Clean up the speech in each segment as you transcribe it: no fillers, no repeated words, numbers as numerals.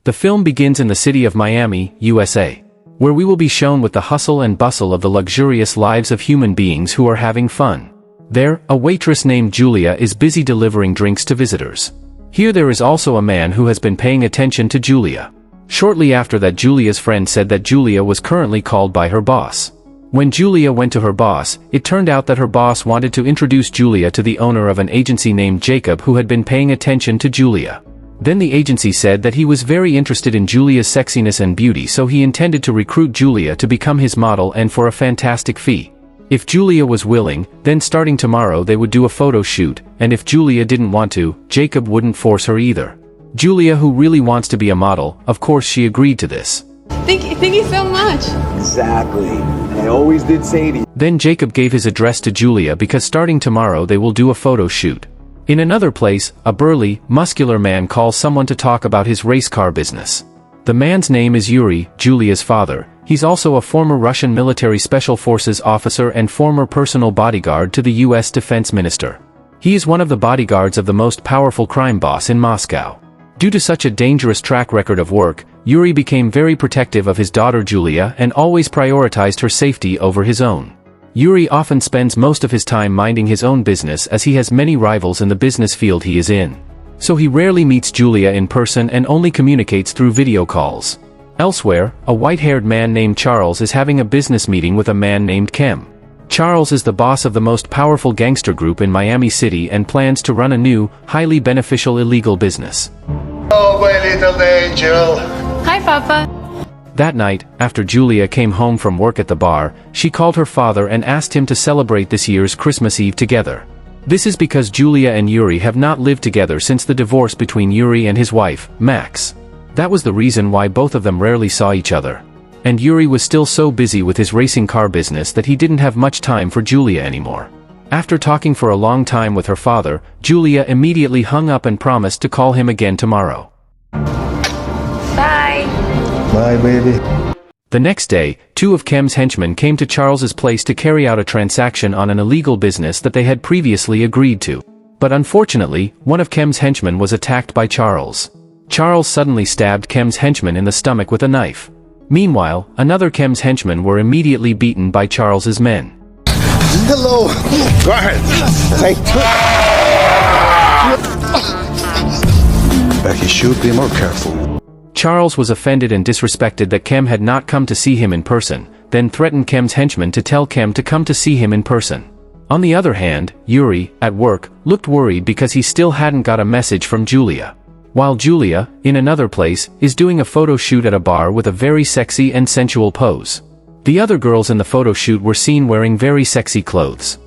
The film begins in the city of Miami, USA, where we will be shown with the hustle and bustle of the luxurious lives of human beings who are having fun. There, a waitress named Julia is busy delivering drinks to visitors. Here there is also a man who has been paying attention to Julia. Shortly after that, Julia's friend said that Julia was currently called by her boss. When Julia went to her boss, it turned out that her boss wanted to introduce Julia to the owner of an agency named Jacob who had been paying attention to Julia. Then the agency said that he was very interested in Julia's sexiness and beauty, so he intended to recruit Julia to become his model and for a fantastic fee. If Julia was willing, then starting tomorrow they would do a photo shoot, and if Julia didn't want to, Jacob wouldn't force her either. Julia, who really wants to be a model, of course she agreed to this. Thank you so much. Exactly. I always did say to you. Then Jacob gave his address to Julia because starting tomorrow they will do a photo shoot. In another place, a burly, muscular man calls someone to talk about his race car business. The man's name is Yuri, Julia's father. He's also a former Russian military special forces officer and former personal bodyguard to the US defense minister. He is one of the bodyguards of the most powerful crime boss in Moscow. Due to such a dangerous track record of work, Yuri became very protective of his daughter Julia and always prioritized her safety over his own. Yuri often spends most of his time minding his own business as he has many rivals in the business field he is in. So he rarely meets Julia in person and only communicates through video calls. Elsewhere, a white-haired man named Charles is having a business meeting with a man named Kem. Charles is the boss of the most powerful gangster group in Miami City and plans to run a new, highly beneficial illegal business. Oh, my little angel. Hi, Papa. That night, after Julia came home from work at the bar, she called her father and asked him to celebrate this year's Christmas Eve together. This is because Julia and Yuri have not lived together since the divorce between Yuri and his wife, Max. That was the reason why both of them rarely saw each other. And Yuri was still so busy with his racing car business that he didn't have much time for Julia anymore. After talking for a long time with her father, Julia immediately hung up and promised to call him again tomorrow. Bye. Bye, baby. The next day, two of Kem's henchmen came to Charles's place to carry out a transaction on an illegal business that they had previously agreed to. But unfortunately, one of Kem's henchmen was attacked by Charles. Charles suddenly stabbed Kem's henchman in the stomach with a knife. Meanwhile, another Kem's henchmen were immediately beaten by Charles's men. Hello. Go ahead. Thank you. But he should be more careful. Charles was offended and disrespected that Kem had not come to see him in person, then threatened Kem's henchmen to tell Kem to come to see him in person. On the other hand, Yuri, at work, looked worried because he still hadn't got a message from Julia. While Julia, in another place, is doing a photo shoot at a bar with a very sexy and sensual pose. The other girls in the photo shoot were seen wearing very sexy clothes.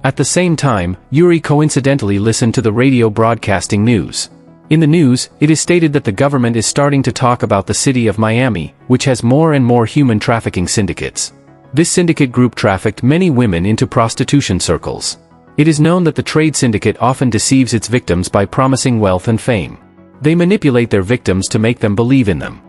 At the same time, Yuri coincidentally listened to the radio broadcasting news. In the news, it is stated that the government is starting to talk about the city of Miami, which has more and more human trafficking syndicates. This syndicate group trafficked many women into prostitution circles. It is known that the trade syndicate often deceives its victims by promising wealth and fame. They manipulate their victims to make them believe in them.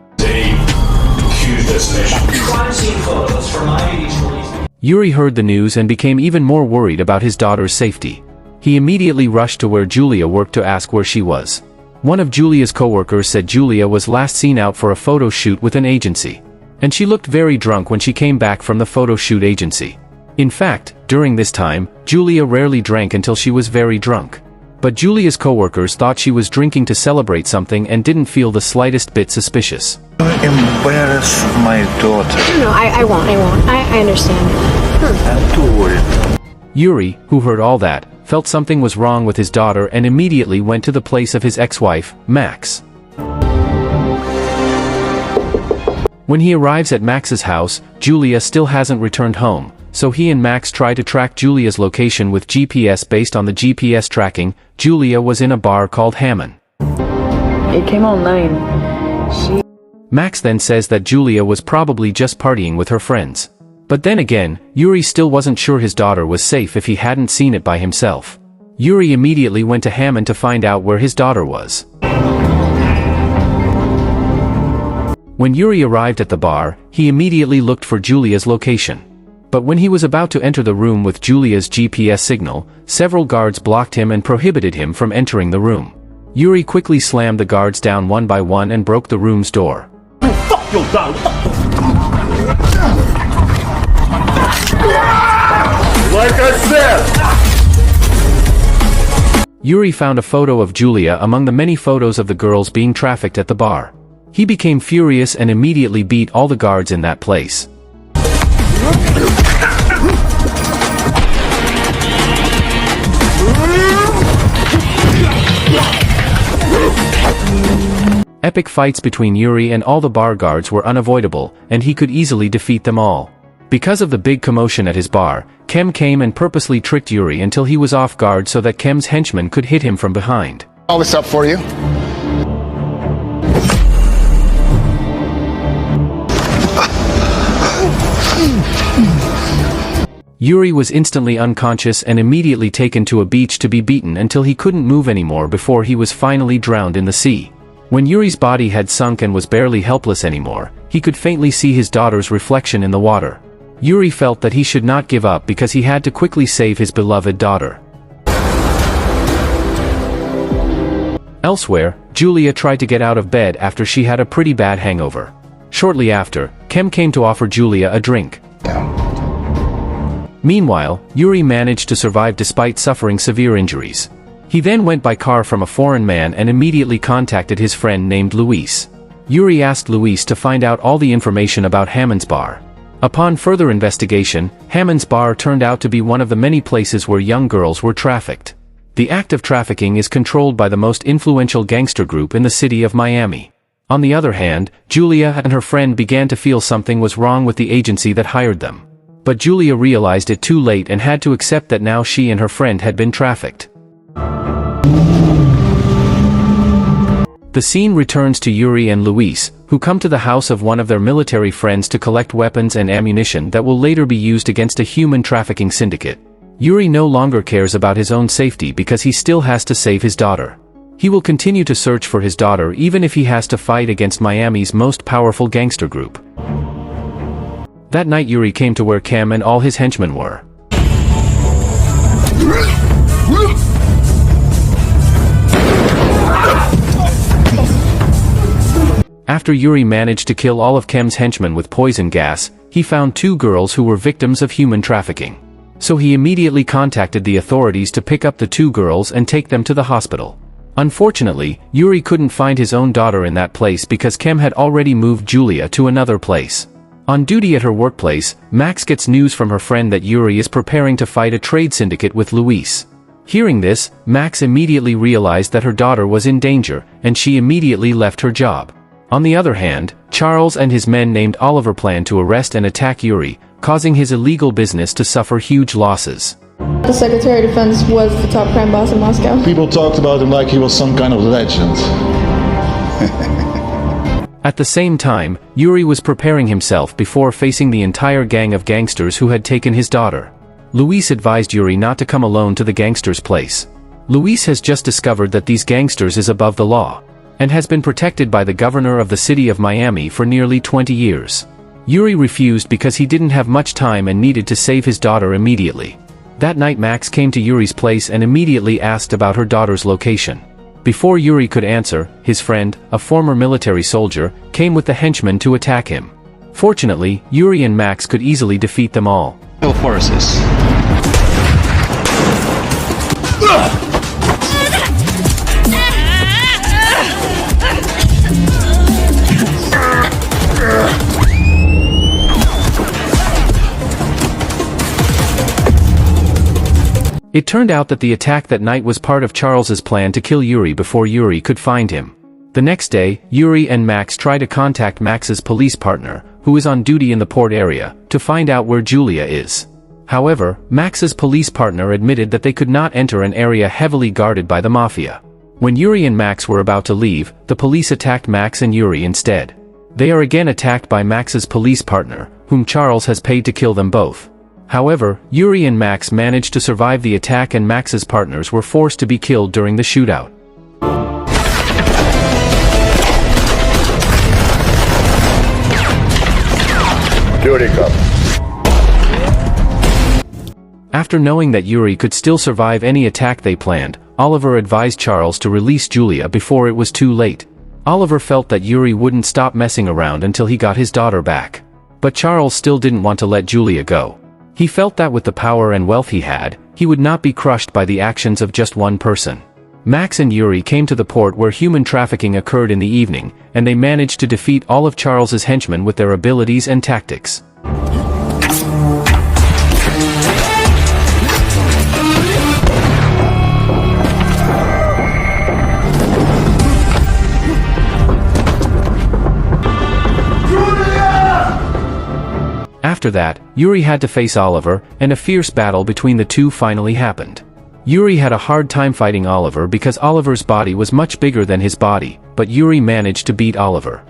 Yuri heard the news and became even more worried about his daughter's safety. He immediately rushed to where Julia worked to ask where she was. One of Julia's co-workers said Julia was last seen out for a photo shoot with an agency. And she looked very drunk when she came back from the photo shoot agency. In fact, during this time, Julia rarely drank until she was very drunk. But Julia's co-workers thought she was drinking to celebrate something and didn't feel the slightest bit suspicious. Embarrass my daughter. No, I won't. I understand. I'm too worried. Yuri, who heard all that, felt something was wrong with his daughter and immediately went to the place of his ex-wife, Max. When he arrives at Max's house, Julia still hasn't returned home, so he and Max try to track Julia's location with GPS. Based on the GPS tracking, Julia was in a bar called Hammond. It came online. Max then says that Julia was probably just partying with her friends. But then again, Yuri still wasn't sure his daughter was safe if he hadn't seen it by himself. Yuri immediately went to Hammond to find out where his daughter was. When Yuri arrived at the bar, he immediately looked for Julia's location. But when he was about to enter the room with Julia's GPS signal, several guards blocked him and prohibited him from entering the room. Yuri quickly slammed the guards down one by one and broke the room's door. Fuck your dad! Like I said! Yuri found a photo of Julia among the many photos of the girls being trafficked at the bar. He became furious and immediately beat all the guards in that place. Epic fights between Yuri and all the bar guards were unavoidable, and he could easily defeat them all. Because of the big commotion at his bar, Kem came and purposely tricked Yuri until he was off guard so that Kem's henchmen could hit him from behind. All this up for you. Yuri was instantly unconscious and immediately taken to a beach to be beaten until he couldn't move anymore before he was finally drowned in the sea. When Yuri's body had sunk and was barely helpless anymore, he could faintly see his daughter's reflection in the water. Yuri felt that he should not give up because he had to quickly save his beloved daughter. Elsewhere, Julia tried to get out of bed after she had a pretty bad hangover. Shortly after, Kem came to offer Julia a drink. Meanwhile, Yuri managed to survive despite suffering severe injuries. He then went by car from a foreign man and immediately contacted his friend named Luis. Yuri asked Luis to find out all the information about Hammond's bar. Upon further investigation, Hammond's bar turned out to be one of the many places where young girls were trafficked. The act of trafficking is controlled by the most influential gangster group in the city of Miami. On the other hand, Julia and her friend began to feel something was wrong with the agency that hired them. But Julia realized it too late and had to accept that now she and her friend had been trafficked. The scene returns to Yuri and Luis, who come to the house of one of their military friends to collect weapons and ammunition that will later be used against a human trafficking syndicate. Yuri no longer cares about his own safety because he still has to save his daughter. He will continue to search for his daughter even if he has to fight against Miami's most powerful gangster group. That night Yuri came to where Kem and all his henchmen were. After Yuri managed to kill all of Kem's henchmen with poison gas, he found two girls who were victims of human trafficking. So he immediately contacted the authorities to pick up the two girls and take them to the hospital. Unfortunately, Yuri couldn't find his own daughter in that place because Kem had already moved Julia to another place. On duty at her workplace, Max gets news from her friend that Yuri is preparing to fight a trade syndicate with Luis. Hearing this, Max immediately realized that her daughter was in danger, and she immediately left her job. On the other hand, Charles and his men named Oliver planned to arrest and attack Yuri, causing his illegal business to suffer huge losses. The Secretary of Defense was the top crime boss in Moscow. People talked about him like he was some kind of legend. At the same time, Yuri was preparing himself before facing the entire gang of gangsters who had taken his daughter. Luis advised Yuri not to come alone to the gangsters' place. Luis has just discovered that these gangsters is above the law, and has been protected by the governor of the city of Miami for nearly 20 years. Yuri refused because he didn't have much time and needed to save his daughter immediately. That night Max came to Yuri's place and immediately asked about her daughter's location. Before Yuri could answer, his friend, a former military soldier, came with the henchmen to attack him. Fortunately, Yuri and Max could easily defeat them all. Forces. It turned out that the attack that night was part of Charles's plan to kill Yuri before Yuri could find him. The next day, Yuri and Max try to contact Max's police partner, who is on duty in the port area, to find out where Julia is. However, Max's police partner admitted that they could not enter an area heavily guarded by the mafia. When Yuri and Max were about to leave, the police attacked Max and Yuri instead. They are again attacked by Max's police partner, whom Charles has paid to kill them both. However, Yuri and Max managed to survive the attack and Max's partners were forced to be killed during the shootout. Yuri, come. After knowing that Yuri could still survive any attack they planned, Oliver advised Charles to release Julia before it was too late. Oliver felt that Yuri wouldn't stop messing around until he got his daughter back. But Charles still didn't want to let Julia go. He felt that with the power and wealth he had, he would not be crushed by the actions of just one person. Max and Yuri came to the port where human trafficking occurred in the evening, and they managed to defeat all of Charles's henchmen with their abilities and tactics. After that, Yuri had to face Oliver, and a fierce battle between the two finally happened. Yuri had a hard time fighting Oliver because Oliver's body was much bigger than his body, but Yuri managed to beat Oliver.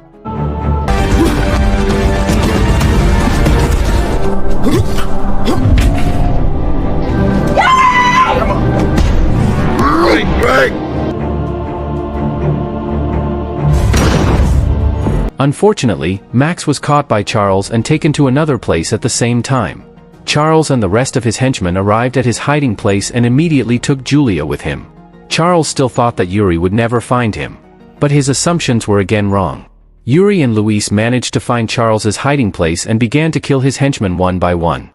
Unfortunately, Max was caught by Charles and taken to another place at the same time. Charles and the rest of his henchmen arrived at his hiding place and immediately took Julia with him. Charles still thought that Yuri would never find him. But his assumptions were again wrong. Yuri and Luis managed to find Charles's hiding place and began to kill his henchmen one by one.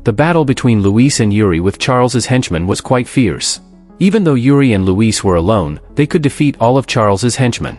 The battle between Luis and Yuri with Charles's henchmen was quite fierce. Even though Yuri and Luis were alone, they could defeat all of Charles's henchmen.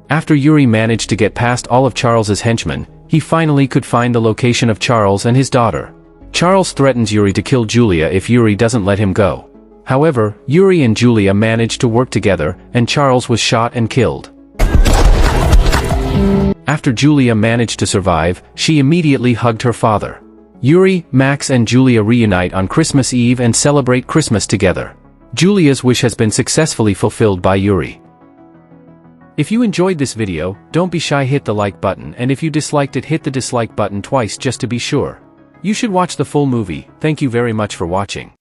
After Yuri managed to get past all of Charles's henchmen, he finally could find the location of Charles and his daughter. Charles threatens Yuri to kill Julia if Yuri doesn't let him go. However, Yuri and Julia managed to work together, and Charles was shot and killed. After Julia managed to survive, she immediately hugged her father. Yuri, Max and Julia reunite on Christmas Eve and celebrate Christmas together. Julia's wish has been successfully fulfilled by Yuri. If you enjoyed this video, don't be shy, hit the like button, and if you disliked it, hit the dislike button twice just to be sure. You should watch the full movie. Thank you very much for watching.